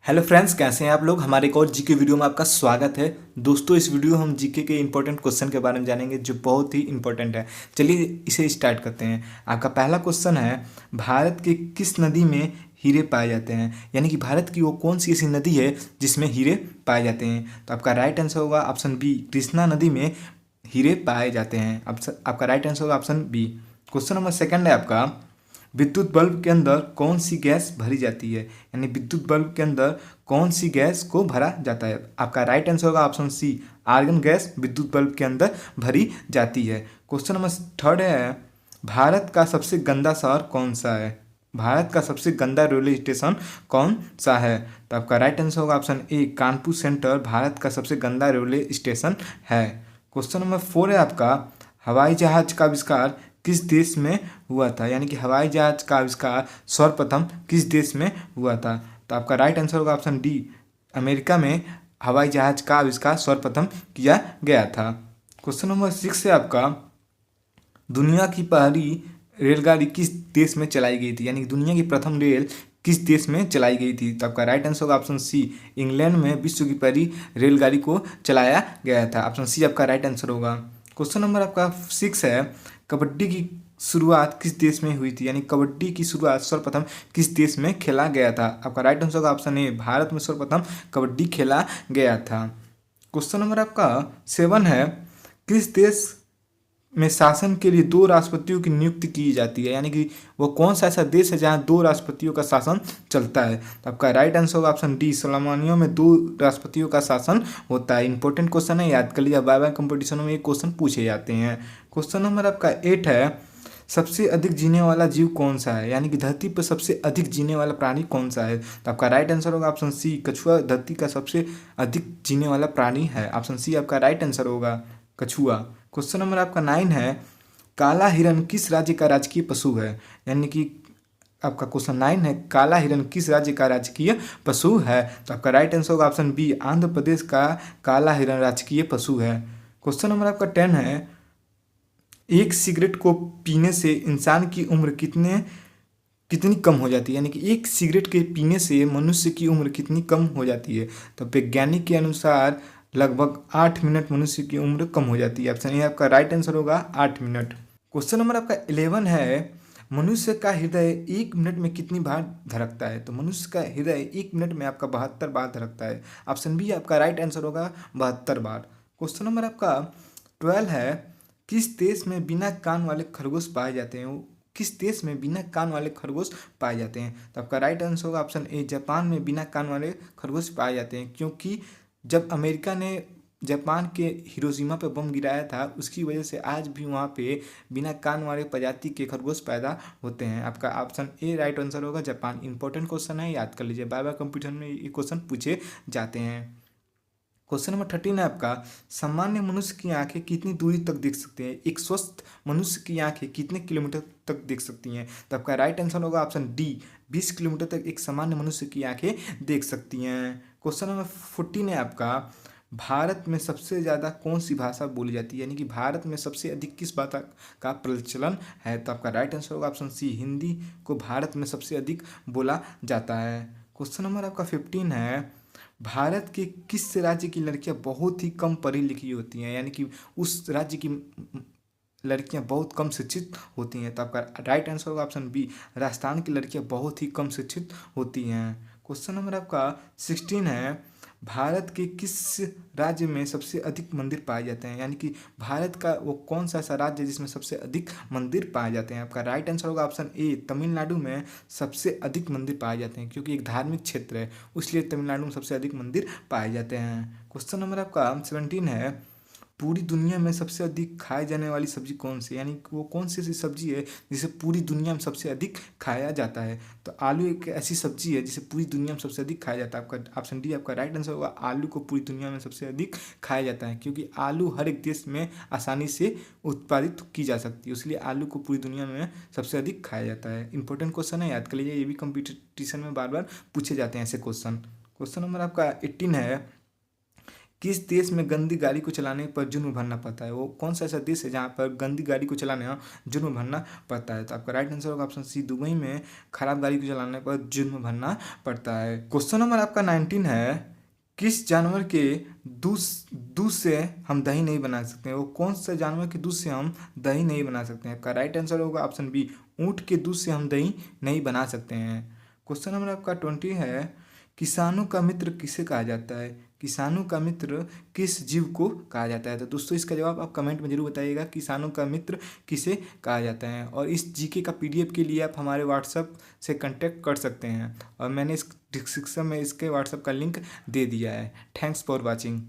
Hello friends, कैसे हैं आप लोग। हमारे एक और जीके वीडियो में आपका स्वागत है। दोस्तों, इस वीडियो में हम जीके के इंपॉर्टेंट क्वेश्चन के बारे में जानेंगे जो बहुत ही इंपॉर्टेंट है। चलिए इसे स्टार्ट करते हैं। आपका पहला क्वेश्चन है, भारत के किस नदी में हीरे पाए जाते हैं। यानी कि भारत की वो कौन सी ऐसी नदी है जिसमें हीरे पाए जाते हैं। तो आपका राइट आंसर होगा ऑप्शन बी, कृष्णा नदी में हीरे पाए जाते हैं। आपका राइट आंसर होगा option B. Question number second है आपका, विद्युत बल्ब के अंदर कौन सी गैस भरी जाती है। यानी विद्युत बल्ब के अंदर कौन सी गैस को भरा जाता है। आपका राइट आंसर होगा ऑप्शन सी, आर्गन गैस विद्युत बल्ब के अंदर भरी जाती है। क्वेश्चन नंबर थर्ड है, भारत का सबसे गंदा शहर कौन सा है। भारत का सबसे गंदा रेलवे स्टेशन कौन सा है। तो आपका राइट आंसर होगा option A, Kanpur centre Bharat का सबसे गंदा रेलवे स्टेशन है। क्वेश्चन नंबर फोर है आपका, हवाई जहाज का आविष्कार किस देश में हुआ था। यानी कि हवाई जहाज का आविष्कार सर्वप्रथम किस देश में हुआ था। तो आपका राइट आंसर होगा ऑप्शन डी, अमेरिका में हवाई जहाज का आविष्कार सर्वप्रथम किया गया था। क्वेश्चन नंबर सिक्स है आपका, दुनिया की पहली रेलगाड़ी किस देश में चलाई गई थी। यानी कि दुनिया की प्रथम रेल किस देश में चलाई गई थी। तो आपका राइट आंसर होगा ऑप्शन सी, इंग्लैंड में विश्व की पहली रेलगाड़ी को चलाया गया था। ऑप्शन सी आपका राइट आंसर होगा। क्वेश्चन नंबर आपका सिक्स है, कबड्डी की शुरुआत किस देश में हुई थी। यानी कबड्डी की शुरुआत सर्वप्रथम किस देश में खेला गया था। आपका राइट आंसर होगा ऑप्शन ए, भारत में सर्वप्रथम कबड्डी खेला गया था। क्वेश्चन नंबर आपका सेवन है, किस देश में शासन के लिए दो राष्ट्रपतियों की नियुक्ति की जाती है। यानी कि वो कौन सा ऐसा देश है जहाँ दो राष्ट्रपतियों का शासन चलता है। तो आपका राइट आंसर होगा ऑप्शन डी, सलामानियों में दो राष्ट्रपतियों का शासन होता है। इंपॉर्टेंट क्वेश्चन है, याद कर लीजिए, बार बार कंपटीशनों में ये क्वेश्चन पूछे जाते हैं। क्वेश्चन नंबर आपका एट है, सबसे अधिक जीने वाला जीव कौन सा है। यानी कि धरती पर सबसे अधिक जीने वाला प्राणी कौन सा है। तो आपका राइट आंसर होगा ऑप्शन सी, कछुआ धरती का सबसे अधिक जीने वाला प्राणी है। ऑप्शन सी आपका राइट आंसर होगा, कछुआ। क्वेश्चन नंबर आपका नाइन है, काला हिरन किस राज्य का राजकीय पशु है। यानी कि आपका क्वेश्चन नाइन है, काला हिरन किस राज्य का राजकीय पशु है। तो आपका राइट आंसर होगा ऑप्शन बी, आंध्र प्रदेश का काला हिरन राजकीय पशु है। क्वेश्चन नंबर आपका टेन है, एक सिगरेट को पीने से इंसान की उम्र कितनी कम हो जाती है। यानी कि एक सिगरेट के पीने से मनुष्य की उम्र कितनी कम हो जाती है। तो वैज्ञानिक के अनुसार लगभग 8 मिनट मनुष्य की उम्र कम हो जाती है। ऑप्शन ए आपका राइट आंसर होगा 8 मिनट। क्वेश्चन नंबर आपका 11 है, मनुष्य का हृदय 1 मिनट में कितनी बार धड़कता है। तो मनुष्य का हृदय 1 मिनट में आपका 72 बार धड़कता है। ऑप्शन बी आपका राइट आंसर होगा 72 बार। क्वेश्चन नंबर आपका 12 है, किस देश में बिना कान वाले खरगोश पाए जाते हैं। किस देश में बिना कान वाले खरगोश पाए जाते हैं। तो आपका राइट आंसर होगा ऑप्शन ए, जापान में बिना कान वाले खरगोश पाए जाते हैं। क्योंकि जब अमेरिका ने जापान के हिरोशिमा पे बम गिराया था, उसकी वजह से आज भी वहाँ पे बिना कान वाले प्रजाति के खरगोश पैदा होते हैं। आपका ऑप्शन ए राइट आंसर होगा, जापान। इंपॉर्टेंट क्वेश्चन है, याद कर लीजिए, बार बार कंप्यूटर में ये क्वेश्चन पूछे जाते हैं। क्वेश्चन नंबर 13 है आपका, सामान्य मनुष्य की आंखें कितनी दूरी तक देख सकते हैं। एक स्वस्थ मनुष्य की आंखें कितने किलोमीटर तक देख सकती हैं। तो आपका राइट आंसर होगा ऑप्शन डी, 20 किलोमीटर तक एक सामान्य मनुष्य की आंखें देख सकती हैं। क्वेश्चन नंबर 14 है आपका, भारत में सबसे ज़्यादा कौन सी भाषा बोली जाती है। यानी कि भारत में सबसे अधिक किस भाषा का प्रचलन है। तो आपका राइट आंसर होगा ऑप्शन सी, हिंदी को भारत में सबसे अधिक बोला जाता है। क्वेश्चन नंबर आपका 15 है, भारत के किस राज्य की लड़कियां बहुत ही कम पढ़ी लिखी होती हैं। यानी कि उस राज्य की लड़कियां बहुत कम शिक्षित होती हैं। तो आपका राइट आंसर होगा ऑप्शन बी, राजस्थान की लड़कियां बहुत ही कम शिक्षित होती हैं। क्वेश्चन नंबर आपका 16 है, भारत के किस राज्य में सबसे अधिक मंदिर पाए जाते हैं। यानी कि भारत का वो कौन सा ऐसा राज्य है जिसमें सबसे अधिक मंदिर पाए जाते हैं। आपका राइट आंसर होगा ऑप्शन ए, तमिलनाडु में सबसे अधिक मंदिर पाए जाते हैं। क्योंकि एक धार्मिक क्षेत्र है, इसलिए तमिलनाडु में सबसे अधिक मंदिर पाए जाते हैं। क्वेश्चन नंबर आपका 17 है, पूरी दुनिया में सबसे अधिक खाई जाने वाली सब्जी कौन सी। यानी कि वो कौन सी ऐसी सब्जी है जिसे पूरी दुनिया में सबसे अधिक खाया जाता है। तो आलू एक ऐसी सब्जी है जिसे पूरी दुनिया में सबसे अधिक खाया जाता है। आपका ऑप्शन डी आपका राइट आंसर होगा, आलू को पूरी दुनिया में सबसे अधिक खाया जाता है। क्योंकि आलू हर एक देश में आसानी से उत्पादित की जा सकती है, इसलिए आलू को पूरी दुनिया में सबसे अधिक खाया जाता है। इंपॉर्टेंट क्वेश्चन है, याद कर लीजिए, ये भी कंपटीशन में बार बार पूछे जाते हैं ऐसे क्वेश्चन। क्वेश्चन नंबर आपका 18 है, किस देश में गंदी गाड़ी को चलाने पर जुर्म भरना पड़ता है? वो कौन सा ऐसा देश है जहाँ पर गंदी गाड़ी को चलाने पर जुर्म भरना पड़ता है? तो आपका राइट आंसर होगा ऑप्शन सी, दुबई में खराब गाड़ी को चलाने पर जुर्म भरना पड़ता है। क्वेश्चन नंबर आपका 19 है, किस जानवर के दूध दूध से हम दही नहीं बना सकते हैं? वो कौन सा जानवर के दूध से हम दही नहीं बना सकते हैं? आपका राइट आंसर होगा ऑप्शन बी, ऊँट के दूध से हम दही नहीं बना सकते हैं। क्वेश्चन नंबर आपका 20 है, किसानों का मित्र किसे कहा जाता है? किसानों का मित्र किस जीव को कहा जाता है? तो दोस्तों इसका जवाब आप कमेंट में जरूर बताइएगा, किसानों का मित्र किसे कहा जाता है। और इस जीके का पीडीएफ के लिए आप हमारे व्हाट्सएप से कांटेक्ट कर सकते हैं, और मैंने इस डिस्क्रिप्शन में इसके व्हाट्सएप का लिंक दे दिया है। Thanks for watching.